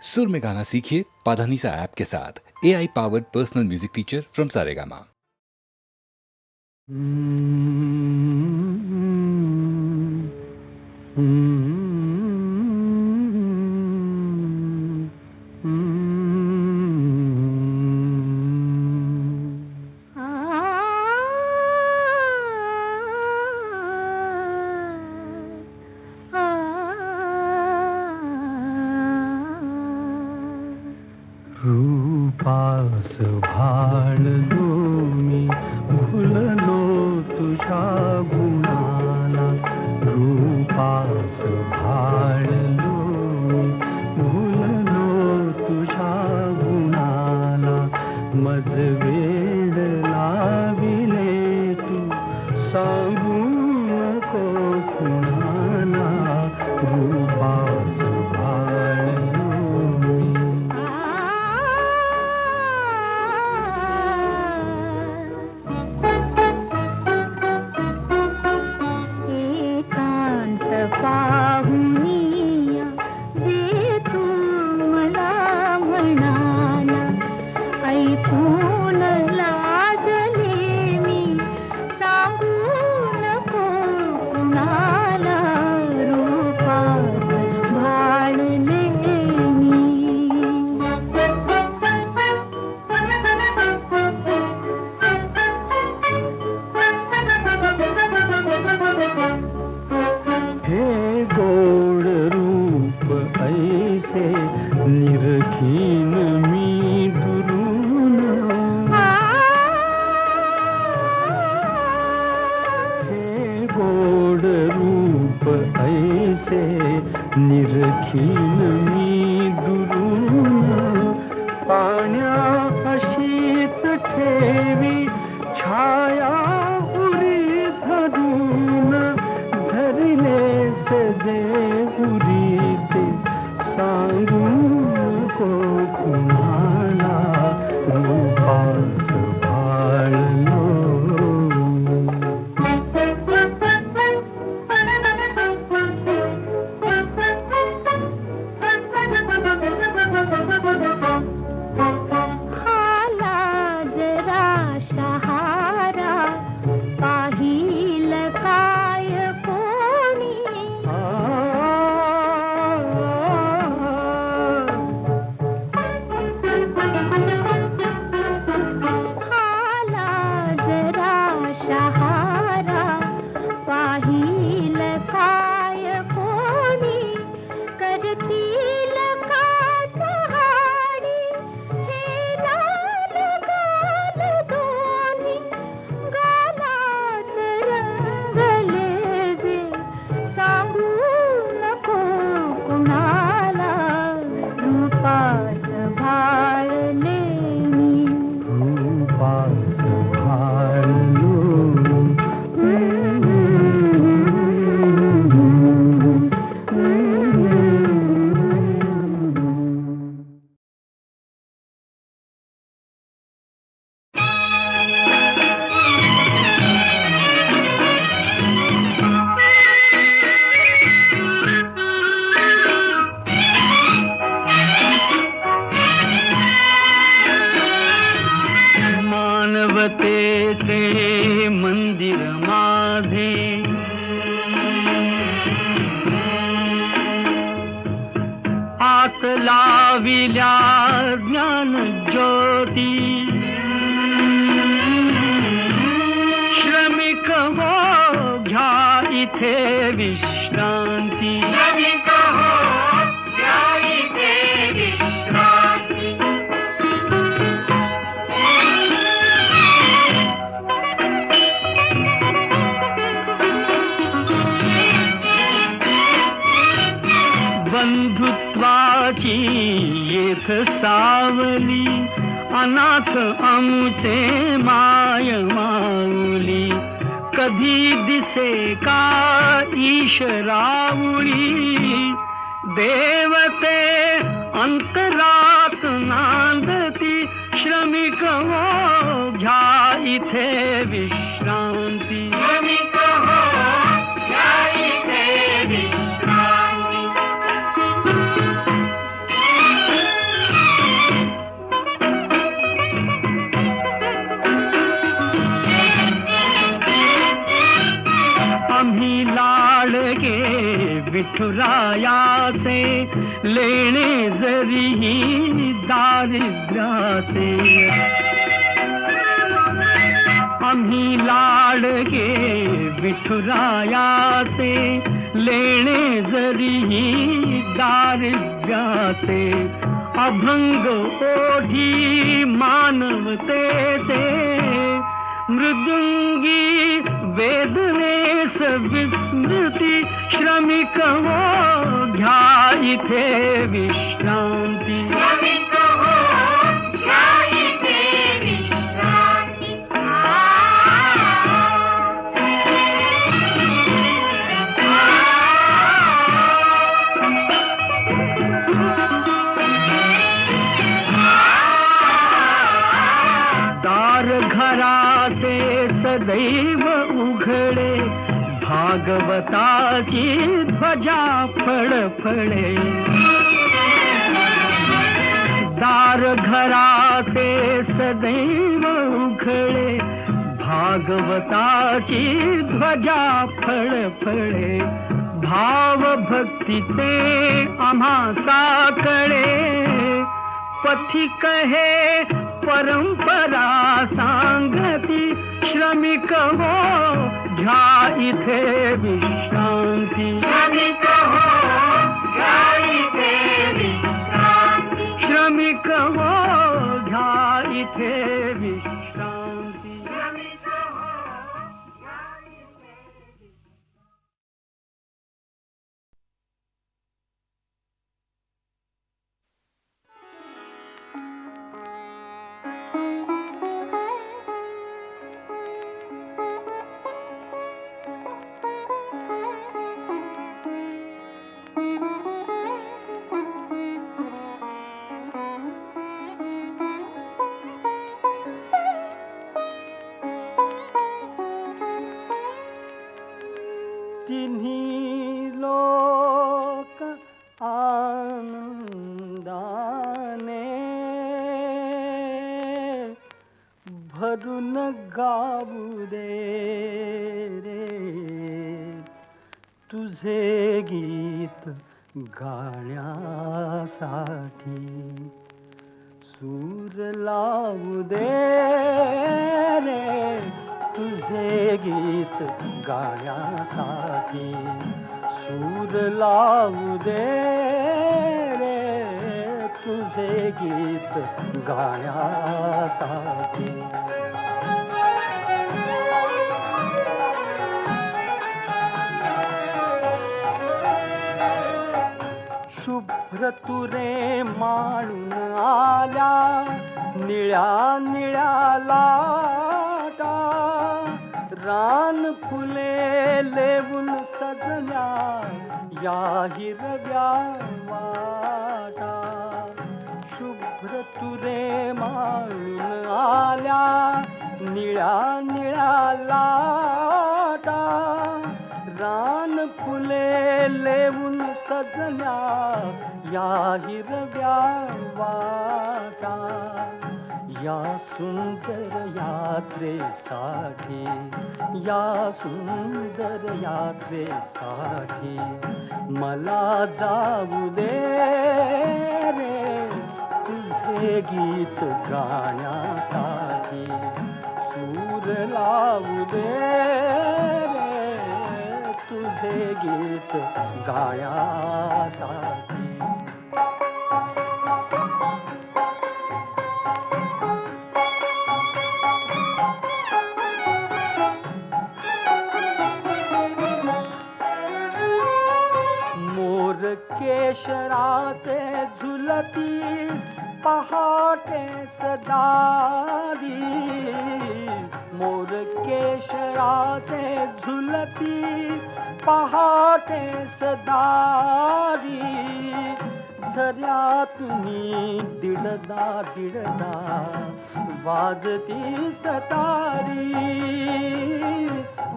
सुर में गाना सीखिए पाधानीसा ऐप के साथ। AI powered personal music teacher from Saregama. रूपास भाळलो मी भुललो तुझ्या गुणाला, रूपास भाळलो मी भुललो तुझ्या गुणाला, मज वेड लाविले तू सांगू नको कुणाला, रूपास भाळलो निरखीन मी दुरून, हे गोड रूप ऐसे निरखीन मी दुरून, पाण्या अशीच ठेवी छाया उरी धरून, धरले सजे उरी ते सांगू नको कुणाला, रूपास भाळलो हाला जरा शहारा पाहिल काय कोणी, मानवतेचे मंदिर माझे, आत लाविल्या ज्ञान ज्योती, श्रमिक हो घ्या इथे विश्रांती, श्रमिक हो घ्या इथे विश्रांती, बंधुत्वाची येथ सावली, अनाथ आमुचे माय माऊली, कधी दिसे का ईशरावळी, देवते अंतरात नांदती, श्रमिक हो घ्या इथे विश्रांती, श्रमिक हो घ्या इथे विश्रांती. विठुरायाचे लेणे जरीही दारिद्र्याचे आम्ही लाडके विठुरायाचे लेणे जरीही दारिद्र्याचे अभंग ओढी मानवतेचे मृदुंगी वेदनेस विस्मृती श्रमिक हो घ्या इथे विश्रांती घराचे सदैव उघडे भागवताची ध्वजा फळफळे दार घराचे सदैव उघडे भागवताची ध्वजा फळफळे भाव भक्तीचे आम्हा साकळे पथिक हे परंपरा सांगती श्रमिक हो घ्या इथे विश्रांती श्रमिक हो घ्या इथे विश्रांती श्रमिक हो घ्या इथे विश्रांती तिन्ही लोक आनंदाने भरून गाऊ दे रे तुझे गीत गाण्यासाठी सूर लावू दे रे तुझे गीत गाण्यासाठी सूर लावू दे रे तुझे गीत गाण्यासाठी शुभ्र तुरे माळून आल्या निळ्या निळ्या लाटा रान फुले लेवून सजल्या या हिरव्या वाटा शुभ्र तुरे माळून आल्या निळ्या निळ्या लाटा रान फुले लेवून सजल्या या हिरव्या वाटा या सुंदर यात्रेसाठी या सुंदर यात्रेसाठी मला जाऊ दे रे तुझे गीत गाण्यासाठी सूर लावू दे रे तुझे गीत गाण्यासाठी केशराचे झुलती पहाटे सदारी मोर केशराचे झुलती पहाटे सदारी झऱ्यातून दिडदा दिडदा वाजती सतारी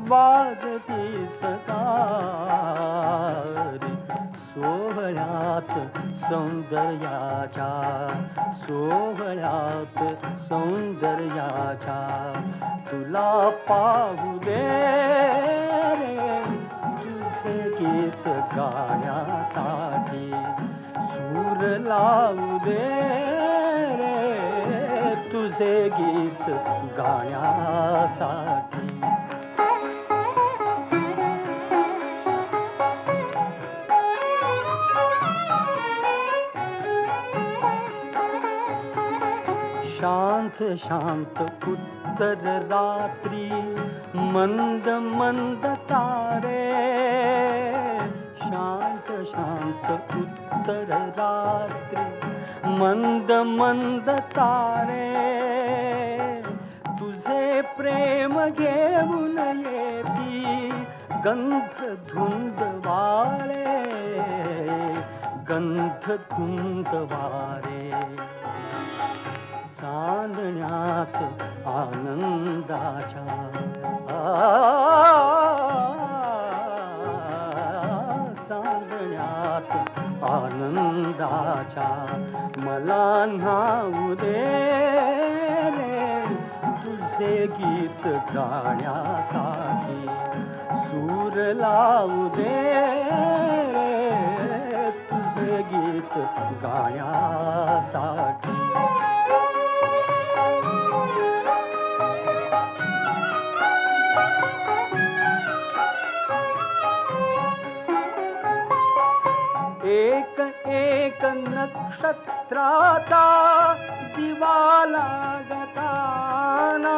वाजती सतारी सोहळ्यात सौंदर्याच्या सोहळ्यात सौंदर्याच्या तुला पाहू दे रे तुझे गीत गाण्यासाठी सूर लावू दे रे तुझे गीत गाण्यासाठी शांत शांत उत्तर रात्री मंद मंद तारे शांत शांत उत्तर रात्री मंद मंद तारे तुझे प्रेम घेऊन येती गंध धुंद वारे गंध धुंद वारे चांदण्यात आनंदाच्या चांदण्यात आनंदाच्या मला न्हाऊ दे रे तुझे गीत गाण्यासाठी सूर लावू दे रे तुझे गीत गाण्यासाठी एक एक नक्षत्राचा दिवा लागताना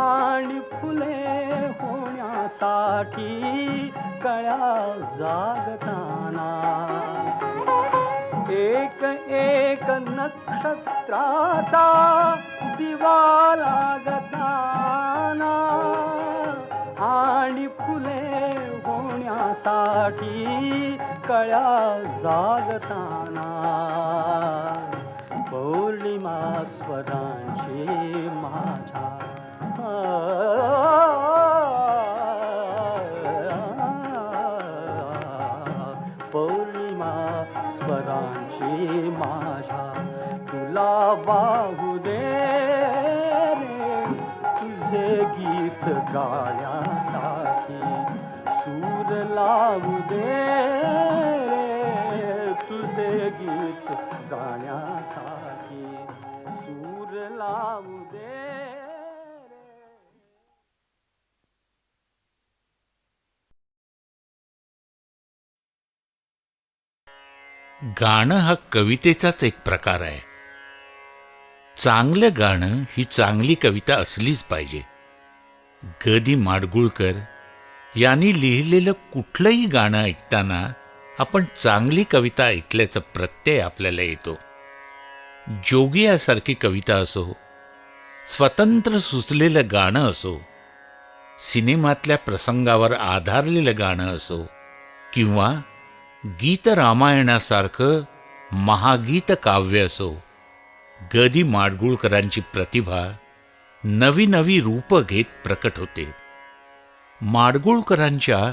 आणि फुले होण्यासाठी कळ्या जागताना एक एक नक्षत्राचा दिवा लागताना आणि फुले होण्यासाठी कळ्या जागताना पौर्णिमा स्वरांची माझ्या पौर्णिमा स्वरांची माझ्या तुला वाहू दे रे तुझे गीत गाण्यासाठी सूर लावू दे रे तुझे गीत गाण्यासाठी सूर लावू दे गाणं हा कवितेचाच एक प्रकार आहे. चांगलं गाणं ही चांगली कविता असलीच पाहिजे. ग दि माडगूळकर यांनी लिहिलेलं कुठलंही गाणं ऐकताना आपण चांगली कविता ऐकल्याचा प्रत्यय आपल्याला येतो. जोगियासारखी कविता असो, स्वतंत्र सुचलेलं गाणं असो, सिनेमातल्या प्रसंगावर आधारलेलं गाणं असो किंवा गीत रामायणासारखं महागीत काव्य असो, ग दि माडगूळकरांची प्रतिभा नवी नवी रूप घेत प्रकट होते. माडगूळकरांच्या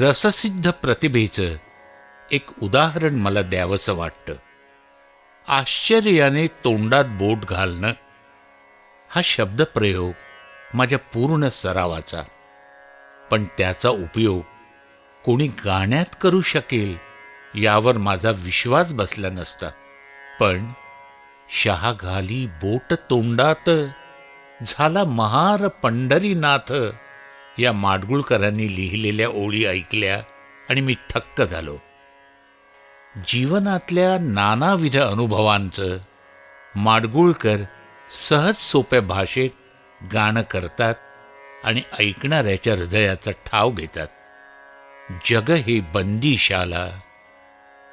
रससिद्ध प्रतिभेचं एक उदाहरण मला द्यावंसं वाटतं. आश्चर्याने तोंडात बोट घालणं हा शब्दप्रयोग माझ्या पूर्ण सरावाचा, पण त्याचा उपयोग कोणी गाण्यात करू शकेल यावर माझा विश्वास बसला नसता. पण शहा घाली बोट तोंडात झाला महार पंढरीनाथ या माडगूळकरांनी लिहिलेल्या ओळी ऐकल्या आणि मी थक्क झालो. जीवनातल्या नानाविध अनुभवांचं माडगूळकर सहज सोप्या भाषेत गाणं करतात आणि ऐकणाऱ्याच्या हृदयाचा ठाव घेतात. जग हे बंदीशाला,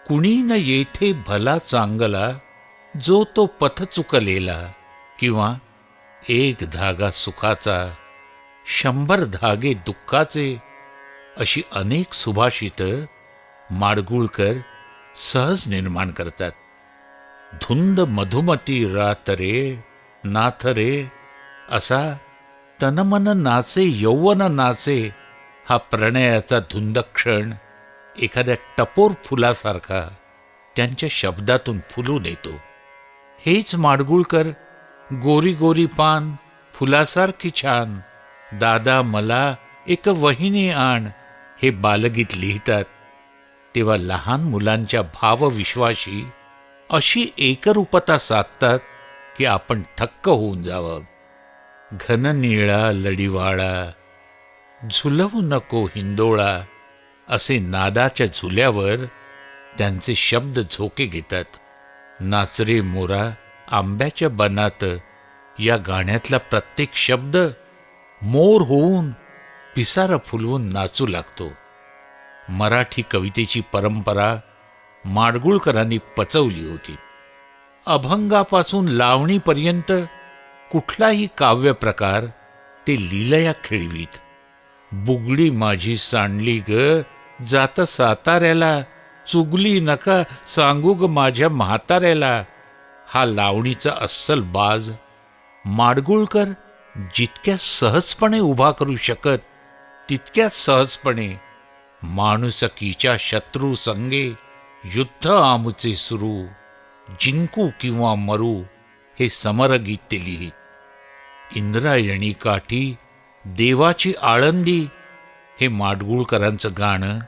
कुणी न येथे भला चांगला, जो तो पथ चुकलेला, किंवा एक धागा सुखाचा, 100 धागे दुःखाचे, अशी अनेक सुभाषितं माडगूळकर सहज निर्माण करतात. धुंद मधुमती रात रे नाथ रे, असा तनमन नाचे यौवन नाचे हा प्रणयाचा धुंद क्षण एखाद्या टपोर फुलासारखा त्यांच्या शब्दातून फुलून येतो. हेच माडगूळकर गोरी गोरी पान फुलासारखी छान, दादा मला एक वहिनी आण, हे बालगीत लिहितात तेव्हा लहान मुलांच्या भावविश्वाशी अशी एकरूपता साधतात की आपण थक्क होऊन जावं. घन निळा लढिवाळा झुलवू नको हिंदोळा असे नादाच्या झुल्यावर त्यांचे शब्द झोके घेतात. नाचरे मोरा आंब्याच्या बनात या गाण्यातला प्रत्येक शब्द मोर होऊन पिसारा फुलवून नाचू लागतो. मराठी कवितेची परंपरा माडगुळकरांनी पचवली होती. अभंगापासून लावणीपर्यंत कुठलाही काव्य प्रकार ते लीलया खेळवीत. बुगडी माझी सांडली ग जात साताऱ्याला, चुगली नका सांगू ग माझ्या म्हाताऱ्याला, हा लावणीचा अस्सल बाज माडगुळकर जितक्या सहजपणे उभा करू शकत तितक्याच सहजपणे माणुसकीच्या शत्रू संगे युद्ध आमुचे सुरू, जिंकू किंवा मरू हे समरगीत ते लिहित. इंद्रायणी काठी देवाची आळंदी हे माडगुळकरांचं गाणं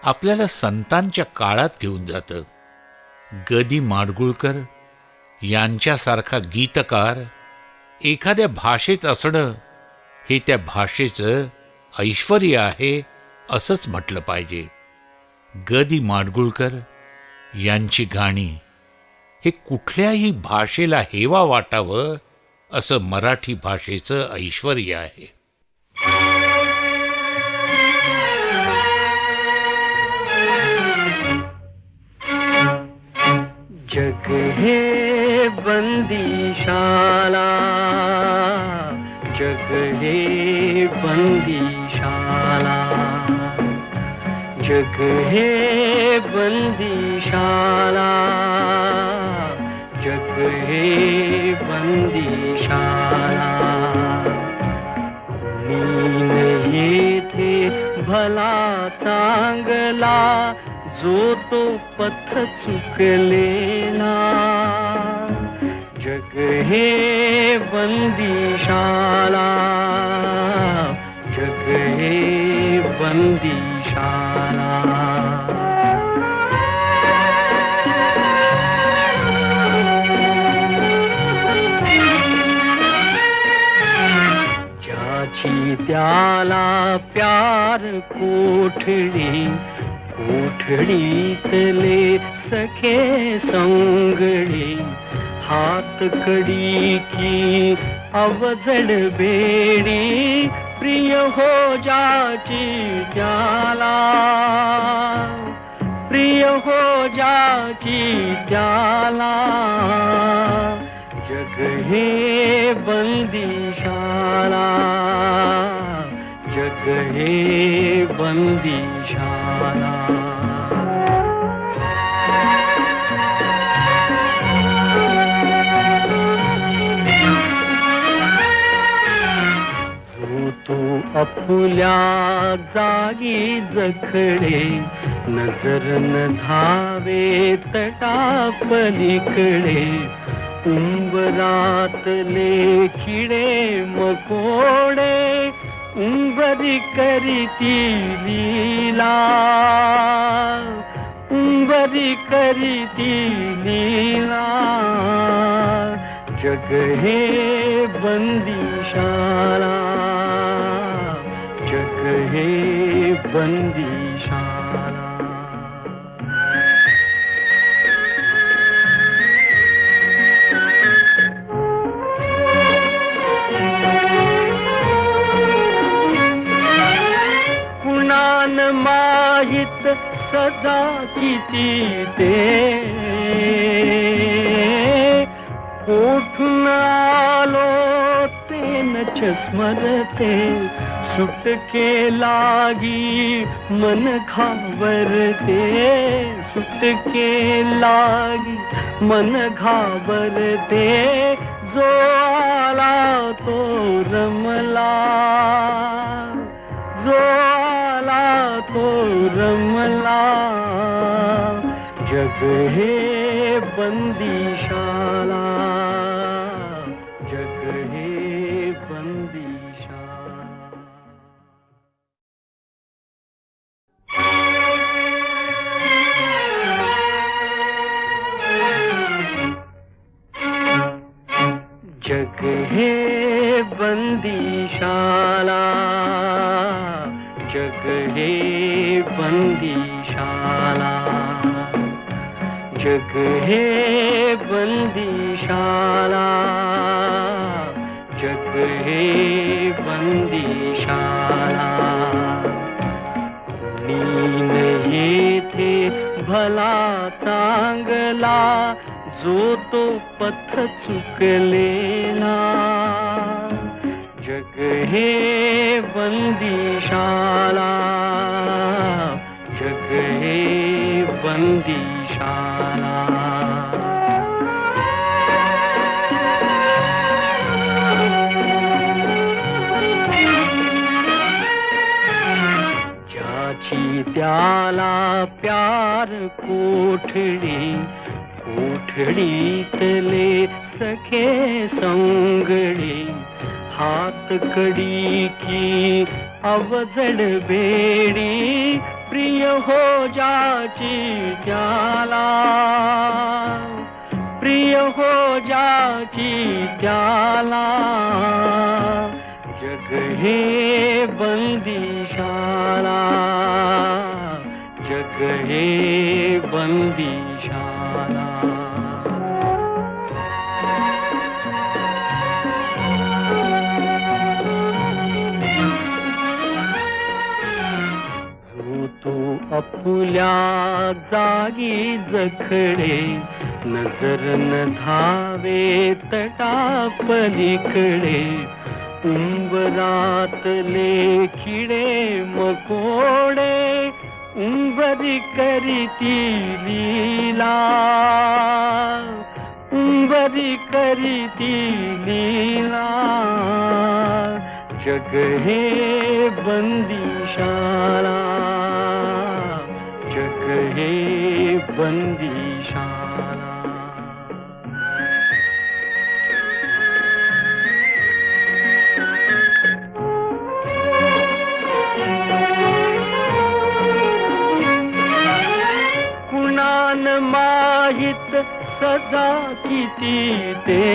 आपल्याला संतांच्या काळात घेऊन जातं. ग दि माडगुळकर यांच्यासारखा गीतकार एखाद्या भाषेत असणं हे त्या भाषेचं ऐश्वर्य आहे असंच म्हटलं पाहिजे. ग दि माडगुळकर यांची गाणी हे कुठल्याही भाषेला हेवा वाटावं असं मराठी भाषेचं ऐश्वर्य आहे. जग हे बंदीशाला, जग हे बंदीशाला, जग हे बंदीशाला, जग हे बंदीशाला. कोणी नाही थे भला चांगला, जो तो पथ चुकलेला. जग हे बंदीशाला, जग हे बंदीशाला. ज्याची त्याला प्यार कोठडी, कोठडीतले सखे संगडी, हात कडी की अवजड बेडी, प्रिय हो जाची त्याला, प्रिय हो जाची त्याला. जग हे बंदीशाला, जग हे बंदीशाला. जो तो आपल्या जागी जखडे, नजर न धावे तटापलीकडे. उंबरातले किडे मकोडे, उंबरी करीती लीला, उंबरी करीती लीला. जग हे बंदीशाला, जग हे बंदीशाला. माहित सदा किती ते, कोठून आलो ते नच स्मरते. सुटके लागी मन घाबरते, सुटके लागी मन घाबरते. जो आला तो रमला, जो आला तो रमला. जग हे बंदीशाला, जग हे बंदीशाला. हे बंदीशाला, जग हे बंदीशाला. कोणी न येथे भला चांगला, जो तो पथ चुकलेला. जग हे बंदीशाला, जग हे बंदीशाला. ज्याची त्याला प्यार कोठडी, कोठडीतले सखे संगडी. हात कडी की अवजड बेडी, प्रिय हो जाची त्याला. प्रिय हो जाची त्याला. जग हे बंदीशाला, जग हे बंदीशाला. आपुल्या जागी जखडे, नजर न धावे तटापलीकडे. उंबरातले किडे मकोडे, उंबरी करीती लीला. उंबरी करीती लीला. जग हे बंदीशाला, जग हे बंदीशाला. कुणान माहित सजा किती ते,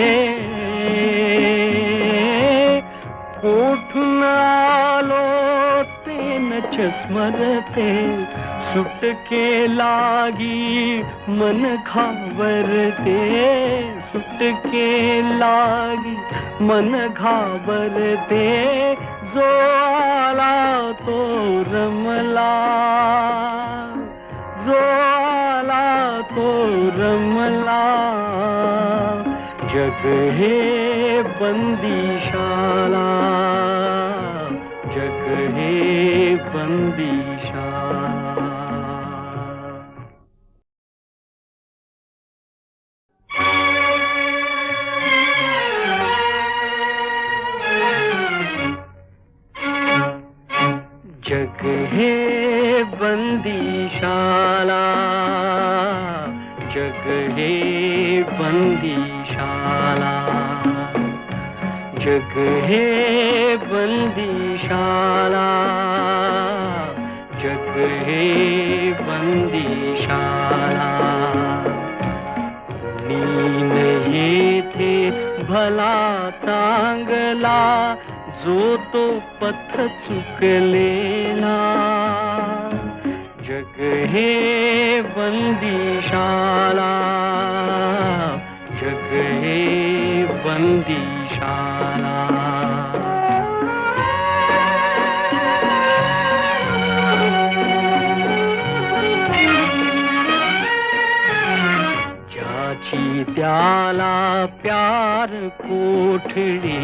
कोठून आलो ते नच स्मरते. सुटके लागी मन घाबरते, सुटके लागी मन घाबरते. जो आला तो रमला, जो आला तो रमला. जग हे बंदीशाला, जग हे बंदीशाला. जग हे बंदीशाला, जग हे बंदीशाला. जग हे बंदीशाला, जग हे बंदीशाला. कोणी न येथे भला चांगला, जो तो पथ चुकलेला. जग हे बंदीशाला, जग हे बंदीशाला. ज्याची त्याला प्यार कोठडी,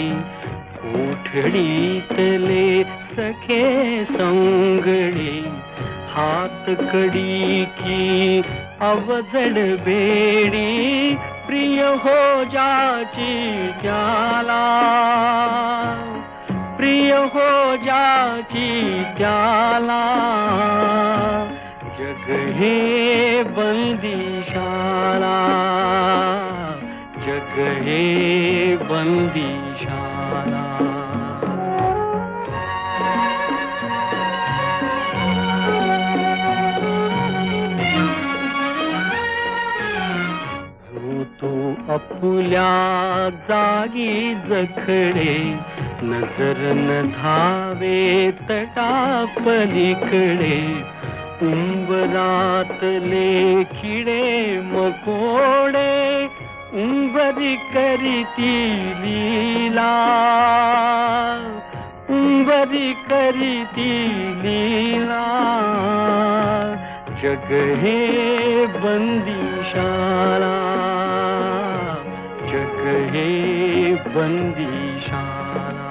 कोठडीतले सखे संगडी. हात कडी की अवजड बेडी, प्रिय हो जाची त्याला. प्रिय हो जाची त्याला. जग हे बंदीशाला, जग हे बंदीशाला. आपुल्या जागी जखडे, नजर न धावे तटापलीकडे. उंबरातले किडे मकोडे उंबरी करीती लीला, उंबरी करीती लीला. जग हे बंदीशाला, जग हे बंदीशाला.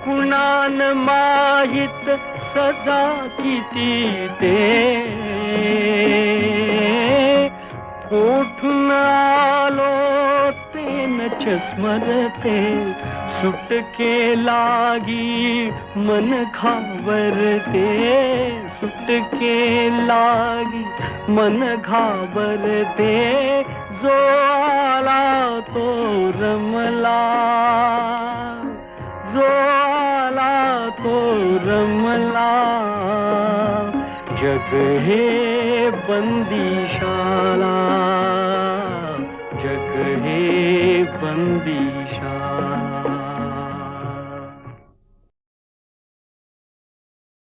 कुणान माहित सजा किती ते, कोठून आलो ते नच स्मरते. सुटके लागी मन घाबरते, सुटके लागी मन घाबरते. जो आला तो रमला, जो आला तो रमला. जग हे बंदीशाला, जग हे बंदीशाला.